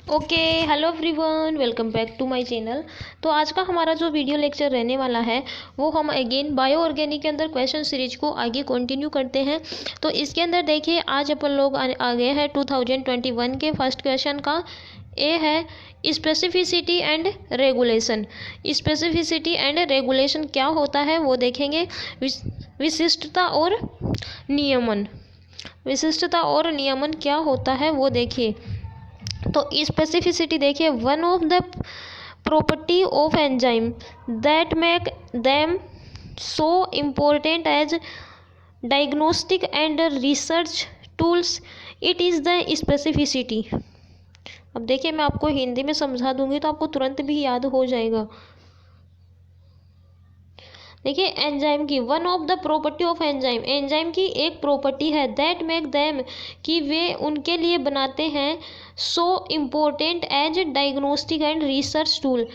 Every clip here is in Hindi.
Okay, hello everyone, welcome back to my channel. तो आज का हमारा जो वीडियो लेक्चर रहने वाला है वो हम अगेन बायो ऑर्गेनिक के अंदर क्वेश्चन सीरीज को आगे कंटिन्यू करते हैं। तो इसके अंदर देखिए आज अपन लोग आ गए हैं 2021 के फर्स्ट क्वेश्चन का। ए है specificity and regulation. Specificity and regulation क्या होता है वो देखेंगे। विशिष्टता और नियमन। विशिष्टता और नियमन क्या होता है वो देखिए। तो स्पेसिफिसिटी देखिए, one of the property of enzyme that make them so important as diagnostic and research tools, it is the specificity. अब देखिए मैं आपको हिंदी में समझा दूंगी तो आपको तुरंत भी याद हो जाएगा। देखिए एंजाइम की one of the property of enzyme, enzyme की एक प्रॉपर्टी है दैट मेक देम कि वे उनके लिए बनाते हैं so important as diagnostic and research tool.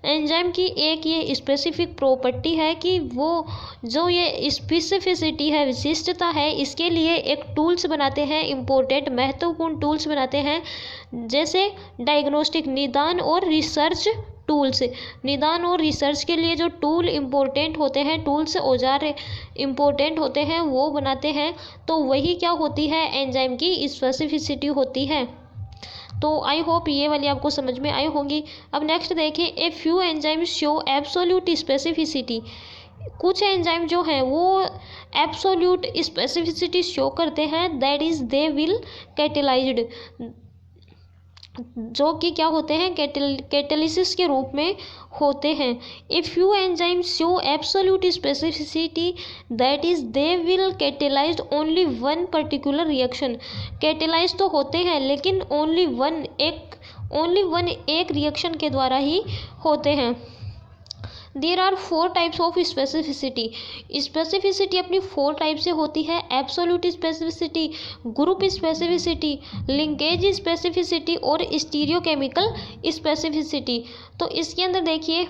Enzyme की एक ये स्पेसिफिक प्रॉपर्टी है कि वो जो ये स्पेसिफिसिटी है, विशिष्टता है, इसके लिए एक टूल्स बनाते हैं, इम्पोर्टेंट महत्वपूर्ण टूल्स बनाते हैं, जैसे डायग्नोस्टिक निदान और रिसर्च टूल्स। निदान और रिसर्च के लिए जो टूल इम्पोर्टेंट होते हैं, टूल्स औजार इम्पोर्टेंट होते हैं वो बनाते हैं। तो वही क्या होती है, एंजाइम की स्पेसिफिसिटी होती है। तो आई होप ये वाली आपको समझ में आई होगी। अब नेक्स्ट देखें, a few enzyme show absolute specificity. कुछ एंजाइम जो हैं वो एब्सोल्यूट स्पेसिफिसिटी शो करते हैं, that is they will catalysed, जो कि क्या होते हैं, कैटेलिसिस के रूप में होते हैं। If few enzyme show absolute specificity that is they will catalyse only one particular reaction. Catalyse तो होते हैं लेकिन ओनली वन एक रिएक्शन के द्वारा ही होते हैं। There are 4 types of specificity. Specificity अपनी 4 टाइप से होती है। Absolute specificity, group specificity, linkage specificity और स्टीरियोकेमिकल स्पेसिफिसिटी। तो इसके अंदर देखिए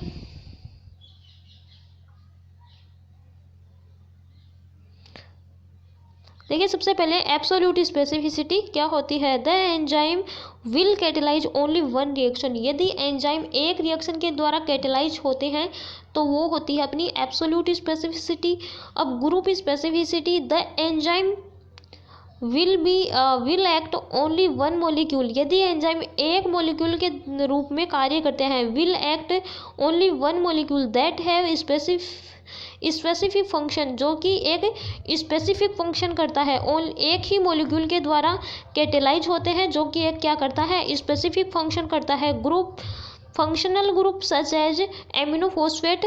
सबसे पहले एब्सोल्यूट स्पेसिफिसिटी क्या होती है। The enzyme will catalyse only one reaction. यदि एंजाइम एक रिएक्शन के द्वारा कैटेलाइज होते हैं तो वो होती है अपनी एब्सोल्यूट स्पेसिफिसिटी। अब group specificity, the enzyme will act only one molecule. यदि एंजाइम एक मोलिक्यूल के रूप में कार्य करते हैं, will act only one molecule that have specific function, जो कि एक स्पेसिफिक फंक्शन करता है। एक ही मॉलिक्यूल के द्वारा कैटेलाइज होते हैं, जो कि एक क्या करता है, स्पेसिफिक फंक्शन करता है। Group functional group such as aminophosphate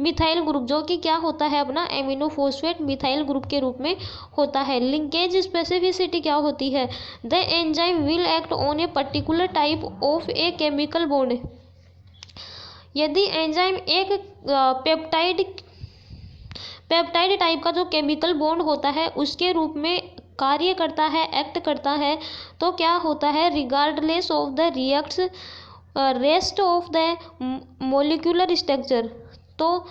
methyl group, जो कि क्या होता है अपना एमिनोफॉस्फेट मिथाइल ग्रुप के रूप में होता है। लिंकेज स्पेसिफिसिटी क्या होती है। The enzyme will act on a particular type of a chemical bond. यदि एंजाइम एक पेप्टाइड टाइप का जो केमिकल बॉन्ड होता है उसके रूप में कार्य करता है, एक्ट करता है, तो क्या होता है, regardless of the rest of the molecular structure, तो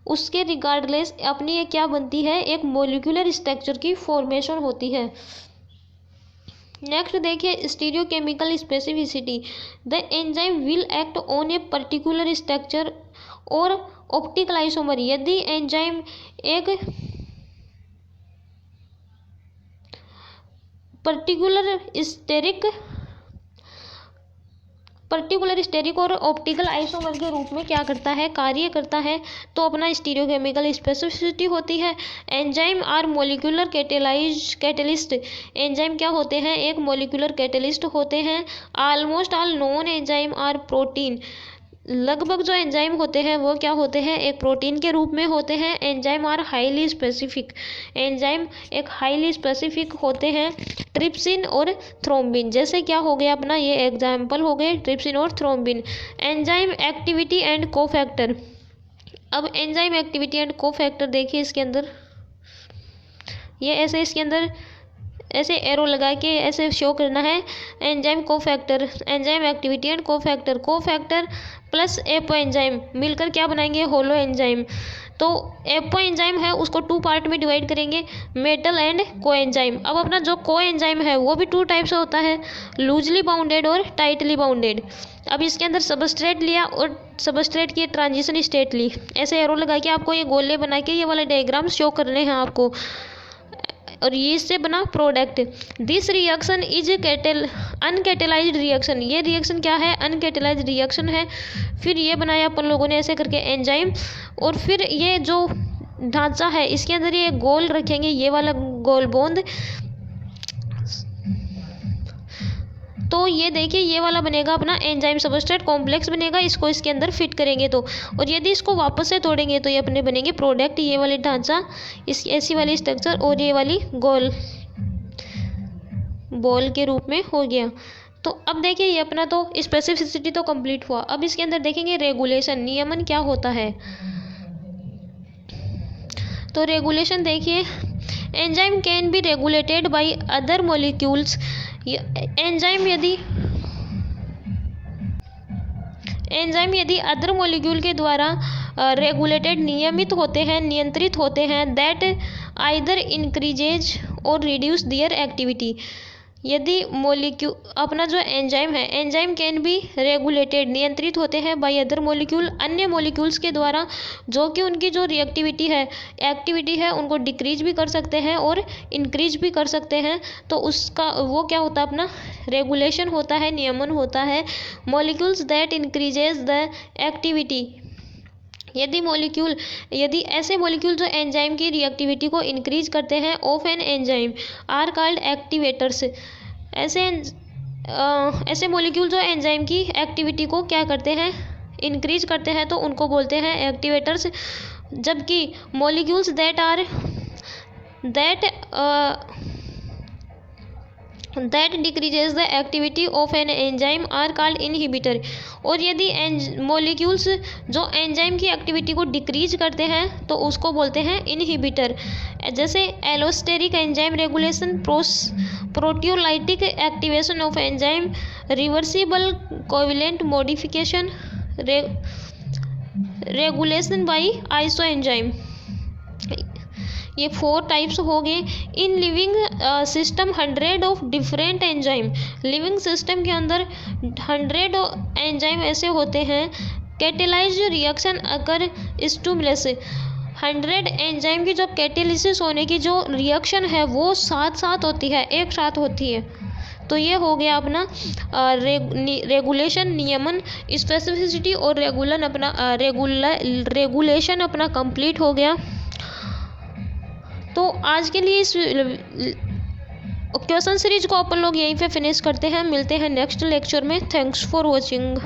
उसके रिगार्डलेस अपनी ये क्या बनती है, एक मोलिकुलर स्ट्रक्चर की फॉर्मेशन होती है। नेक्स्ट देखिए stereochemical specificity, the enzyme will act on a particular structure और ऑप्टिकल आइसोमर। यदि एंजाइम एक पर्टिकुलर स्टेरिक और ऑप्टिकल आइसोमर के रूप में क्या करता है, कार्य करता है, तो अपना स्टीरियोकेमिकल स्पेसिफिसिटी होती है। Enzyme are molecular catalyst. Enzyme क्या होते हैं, एक मोलिकुलर कैटेलिस्ट होते हैं। Almost all known enzyme are protein. लगभग जो एंजाइम होते हैं वो क्या होते हैं, एक प्रोटीन के रूप में होते हैं। Enzyme are highly specific. Enzyme एक हाईली स्पेसिफिक होते हैं। ट्रिप्सिन और थ्रोम्बिन, जैसे क्या हो गया अपना, ये एग्जाम्पल हो गए ट्रिप्सिन और thrombin. Enzyme activity and cofactor. अब एंजाइम एक्टिविटी एंड कोफैक्टर देखिए इसके अंदर, ये ऐसे इसके अंदर ऐसे एरो लगा के ऐसे शो करना है। Enzyme cofactor, enzyme activity and cofactor plus apo enzyme मिलकर क्या बनाएंगे, होलो एंजाइम। तो एपो एंजाइम है उसको 2 पार्ट में डिवाइड करेंगे, मेटल एंड को एंजाइम। अब अपना जो को एंजाइम है वो भी 2 टाइप से होता है, लूजली बाउंडेड और टाइटली बाउंडेड। अब इसके अंदर सबस्ट्रेट लिया और सबस्ट्रेट की ट्रांजिशन स्टेट ली, ऐसे एरो लगा के आपको ये गोले बना के ये वाले डायग्राम शो करने हैं आपको, और ये इससे बना product. This reaction is uncatalysed reaction. ये रिएक्शन क्या है? अनकैटेलाइज्ड रिएक्शन है। फिर ये बनाया अपन लोगों ने ऐसे करके एंजाइम, और फिर ये जो ढांचा है इसके अंदर ये गोल रखेंगे, ये वाला गोल बोंद। तो ये देखिए ये वाला बनेगा अपना एंजाइम सबस्ट्रेट कॉम्प्लेक्स बनेगा, इसको इसके अंदर फिट करेंगे तो, और यदि इसको वापस से तोड़ेंगे तो ये अपने बनेंगे प्रोडक्ट, ये वाले ढांचा, इस ऐसी वाली स्ट्रक्चर और ये वाली गोल बॉल के रूप में हो गया। तो अब देखिए ये अपना तो स्पेसिफिसिटी तो कंप्लीट हुआ। अब इसके अंदर देखेंगे रेगुलेशन, नियमन क्या होता है। तो रेगुलेशन देखिए, enzyme can be regulated by other molecules. Enzyme यदि अदर मॉलिक्यूल के द्वारा रेगुलेटेड नियमित होते हैं, नियंत्रित होते हैं, दैट आइदर इंक्रीजेज और रिड्यूस देयर एक्टिविटी। यदि मॉलिक्यूल अपना जो एंजाइम है, एंजाइम कैन बी रेगुलेटेड, नियंत्रित होते हैं बाय अदर मॉलिक्यूल, अन्य मॉलिक्यूल्स के द्वारा, जो कि उनकी जो रिएक्टिविटी है, एक्टिविटी है, उनको डिक्रीज भी कर सकते हैं और इंक्रीज भी कर सकते हैं। तो उसका वो क्या होता है अपना रेगुलेशन होता है, नियमन होता है। Molecules that increases the activity, यदि ऐसे मॉलिक्यूल जो एंजाइम की रिएक्टिविटी को इंक्रीज करते हैं of an enzyme are called activators. ऐसे मॉलिक्यूल जो एंजाइम की एक्टिविटी को क्या करते हैं, इंक्रीज करते हैं, तो उनको बोलते हैं एक्टिवेटर्स। जबकि molecules that decreases the activity of an enzyme are called inhibitor. और यदि मॉलिक्यूल्स जो एंजाइम की एक्टिविटी को डिक्रीज करते हैं तो उसको बोलते हैं इनहिबिटर। जैसे allosteric enzyme regulation, proteolytic activation of enzyme, reversible covalent modification, regulation bye iso enzyme. ये 4 टाइप्स हो गए। In living system 100 of different enzyme. Living system के अंदर 100 एंजाइम ऐसे होते हैं। Catalysed reaction occur stimulus. 100 enzyme की जो कैटेलिसिस होने की जो रिएक्शन है वो साथ होती है, एक साथ होती है। तो ये हो गया अपना रेगुलेशन, नियमन, स्पेसिफिसिटी और रेगुलेशन अपना कंप्लीट हो गया। तो आज के लिए इस क्वेश्चन सीरीज को अपन लोग यहीं पे फिनिश करते हैं। मिलते हैं नेक्स्ट लेक्चर में। Thanks for watching.